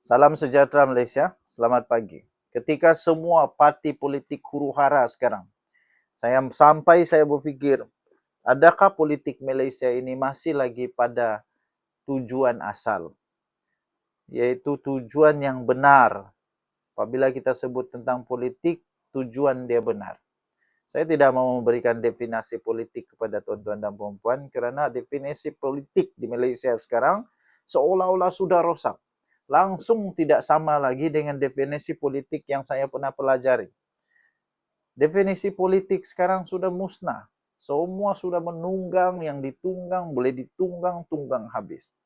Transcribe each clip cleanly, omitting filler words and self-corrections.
Salam sejahtera Malaysia, selamat pagi. Ketika semua parti politik huru-hara sekarang, saya berfikir, adakah politik Malaysia ini masih lagi pada tujuan asal, yaitu tujuan yang benar. Apabila kita sebut tentang politik, tujuan dia benar. Saya tidak mau memberikan definisi politik kepada tuan-tuan dan puan-puan kerana definisi politik di Malaysia sekarang seolah-olah sudah rosak. Langsung tidak sama lagi dengan definisi politik yang saya pernah pelajari. Definisi politik sekarang sudah musnah. Semua sudah menunggang, yang ditunggang boleh ditunggang, tunggang habis.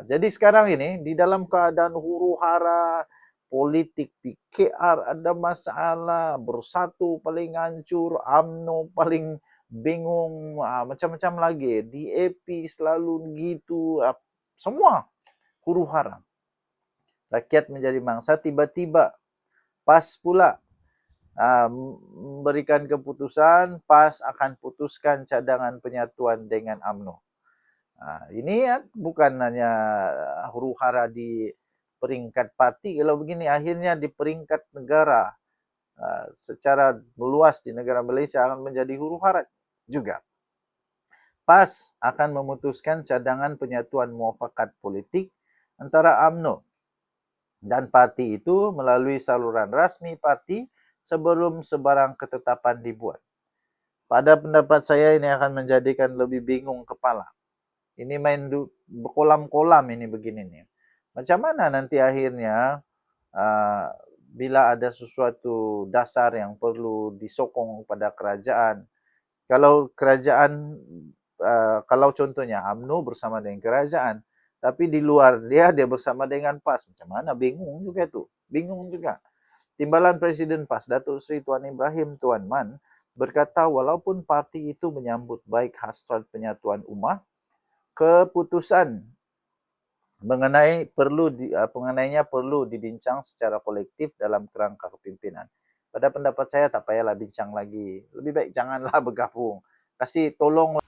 Jadi sekarang ini di dalam keadaan huru-hara, politik PKR ada masalah, Bersatu paling hancur, UMNO paling bingung, macam-macam lagi. DAP selalu gitu, semua huru-hara. Rakyat menjadi mangsa, tiba-tiba PAS pula memberikan keputusan, PAS akan putuskan cadangan penyatuan dengan UMNO. Ini ya bukan hanya huru-hara di peringkat parti, kalau begini akhirnya di peringkat negara secara meluas di negara Malaysia akan menjadi huru-hara juga. PAS akan memutuskan cadangan penyatuan muafakat politik antara UMNO dan parti itu melalui saluran rasmi parti sebelum sebarang ketetapan dibuat. Pada pendapat saya ini akan menjadikan lebih bingung kepala. Ini main berkolam-kolam ini begini nih. Macam mana nanti akhirnya bila ada sesuatu dasar yang perlu disokong pada kerajaan. Kalau kerajaan, kalau contohnya UMNO bersama dengan kerajaan, tapi di luar dia bersama dengan PAS. Macam mana? Bingung juga tu. Bingung juga. Timbalan Presiden PAS, Datuk Seri Tuan Ibrahim Tuan Man, berkata walaupun parti itu menyambut baik hasrat penyatuan ummah, keputusan mengenainya perlu dibincang secara kolektif dalam kerangka kepimpinan. Pada pendapat saya tak payahlah bincang lagi. Lebih baik janganlah bergabung. Kasih tolong.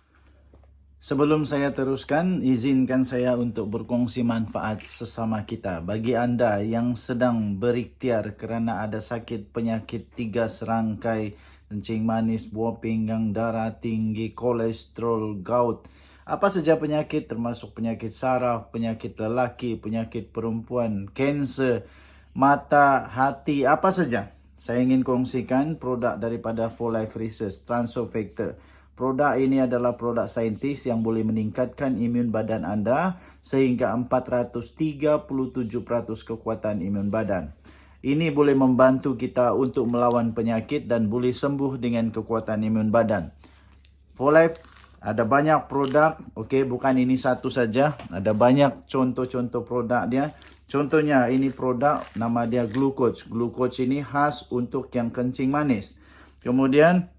Sebelum saya teruskan, izinkan saya untuk berkongsi manfaat sesama kita. Bagi anda yang sedang berikhtiar kerana ada sakit penyakit 3 serangkai, kencing manis, buah pinggang, darah tinggi, kolesterol, gout, apa saja penyakit termasuk penyakit saraf, penyakit lelaki, penyakit perempuan, kanser, mata, hati, apa saja. Saya ingin kongsikan produk daripada 4Life Research, Transofactor. Produk ini adalah produk saintis yang boleh meningkatkan imun badan anda sehingga 437% kekuatan imun badan. Ini boleh membantu kita untuk melawan penyakit dan boleh sembuh dengan kekuatan imun badan. 4Life ada banyak produk, okey, bukan ini satu saja. Ada banyak contoh-contoh produk dia. Contohnya ini produk nama dia Glucoach. Glucoach ini khas untuk yang kencing manis. Kemudian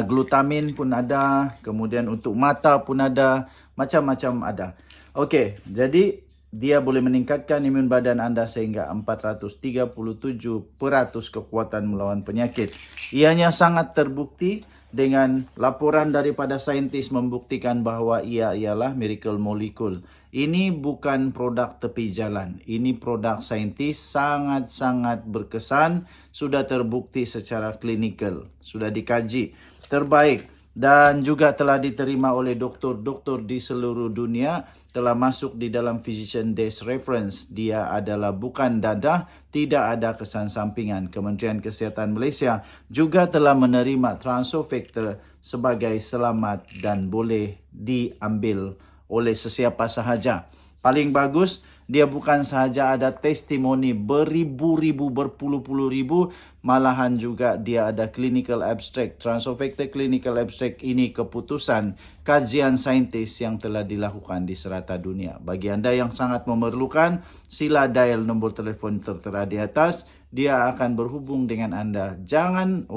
glutamin pun ada, kemudian untuk mata pun ada, macam-macam ada. Okey, jadi dia boleh meningkatkan imun badan anda sehingga 437% kekuatan melawan penyakit. Ianya sangat terbukti dengan laporan daripada saintis membuktikan bahawa ia ialah miracle molecule. Ini bukan produk tepi jalan. Ini produk saintis sangat-sangat berkesan, sudah terbukti secara klinikal, sudah dikaji, terbaik dan juga telah diterima oleh doktor-doktor di seluruh dunia, telah masuk di dalam Physician Desk Reference. Dia adalah bukan dadah, tidak ada kesan sampingan. Kementerian Kesihatan Malaysia juga telah menerima Transofactor sebagai selamat dan boleh diambil oleh sesiapa sahaja. Paling bagus, dia bukan sahaja ada testimoni beribu-ribu, berpuluh-puluh ribu, malahan juga dia ada clinical abstract. Transofactor clinical abstract ini keputusan kajian saintis yang telah dilakukan di serata dunia. Bagi anda yang sangat memerlukan, sila dial nombor telefon tertera di atas. Dia akan berhubung dengan anda. Jangan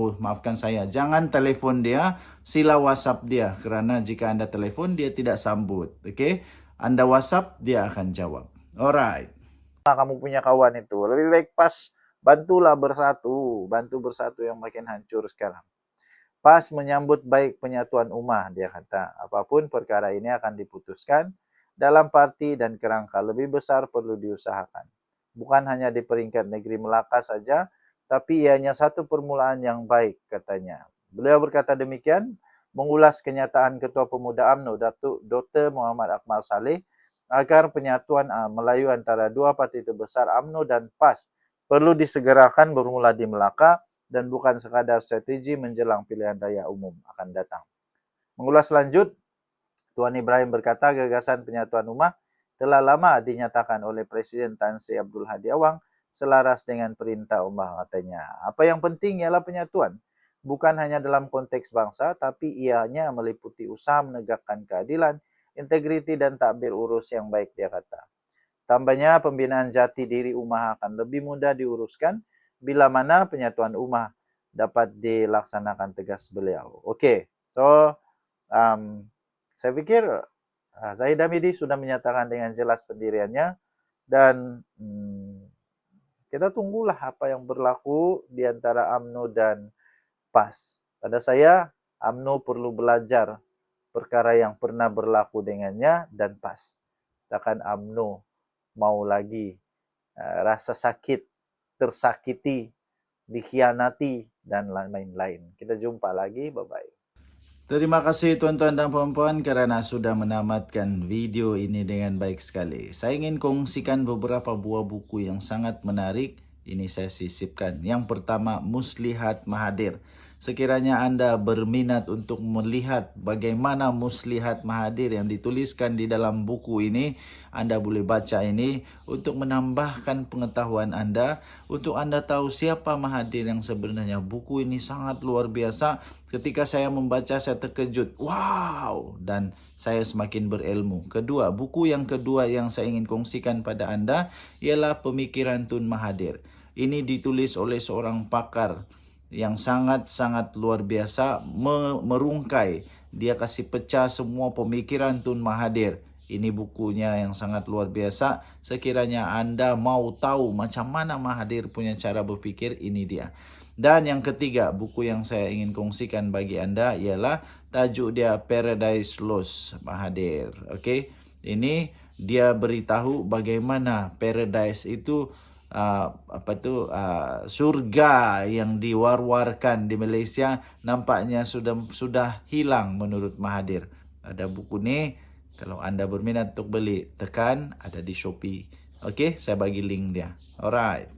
telefon dia, sila WhatsApp dia kerana jika anda telefon dia tidak sambut. Okey? Anda WhatsApp, dia akan jawab. Alright. Kamu punya kawan itu. Lebih baik PAS bantulah Bersatu. Bantu Bersatu yang makin hancur sekarang. PAS menyambut baik penyatuan ummah, dia kata. Apapun perkara ini akan diputuskan dalam parti dan kerangka lebih besar perlu diusahakan. Bukan hanya di peringkat negeri Melaka saja, tapi ianya satu permulaan yang baik, katanya. Beliau berkata demikian, mengulas kenyataan Ketua Pemuda UMNO, Datuk Dr. Muhammad Akmal Saleh, agar penyatuan Melayu antara dua parti terbesar UMNO dan PAS perlu disegerakan bermula di Melaka dan bukan sekadar strategi menjelang pilihan raya umum akan datang. Mengulas lanjut, Tuan Ibrahim berkata gagasan penyatuan ummah telah lama dinyatakan oleh Presiden Tan Sri Abdul Hadi Awang selaras dengan perintah ummah, katanya. Apa yang penting ialah penyatuan, bukan hanya dalam konteks bangsa, tapi ianya meliputi usaha menegakkan keadilan, integriti dan takbir urus yang baik, dia kata. Tambahnya, pembinaan jati diri ummah akan lebih mudah diuruskan bila mana penyatuan ummah dapat dilaksanakan, tegas beliau. Okey, so saya pikir Zahid Hamidi sudah menyatakan dengan jelas pendiriannya dan kita tunggulah apa yang berlaku di antara UMNO dan PAS. Pada saya, UMNO perlu belajar perkara yang pernah berlaku dengannya dan PAS. Takkan UMNO mau lagi rasa sakit, tersakiti, dikhianati, dan lain-lain. Kita jumpa lagi. Bye-bye. Terima kasih tuan-tuan dan puan-puan kerana sudah menamatkan video ini dengan baik sekali. Saya ingin kongsikan beberapa buah buku yang sangat menarik. Ini saya sisipkan. Yang pertama, Muslihat Mahathir. Sekiranya anda berminat untuk melihat bagaimana Muslihat Mahathir yang dituliskan di dalam buku ini, anda boleh baca ini untuk menambahkan pengetahuan anda, untuk anda tahu siapa Mahathir yang sebenarnya. Buku ini sangat luar biasa. Ketika saya membaca, saya terkejut. Wow! Dan saya semakin berilmu. Kedua, buku yang kedua yang saya ingin kongsikan pada anda ialah Pemikiran Tun Mahathir. Ini ditulis oleh seorang pakar yang sangat-sangat luar biasa, merungkai. Dia kasih pecah semua pemikiran Tun Mahathir. Ini bukunya yang sangat luar biasa. Sekiranya anda mau tahu macam mana Mahathir punya cara berfikir, ini dia. Dan yang ketiga, buku yang saya ingin kongsikan bagi anda ialah tajuk dia Paradise Lost Mahathir. Okey, ini dia beritahu bagaimana paradise itu surga yang diwar-warkan di Malaysia nampaknya sudah hilang menurut Mahathir. Ada buku ni, kalau anda berminat untuk beli, tekan, ada di Shopee. Okey, saya bagi link dia. Alright.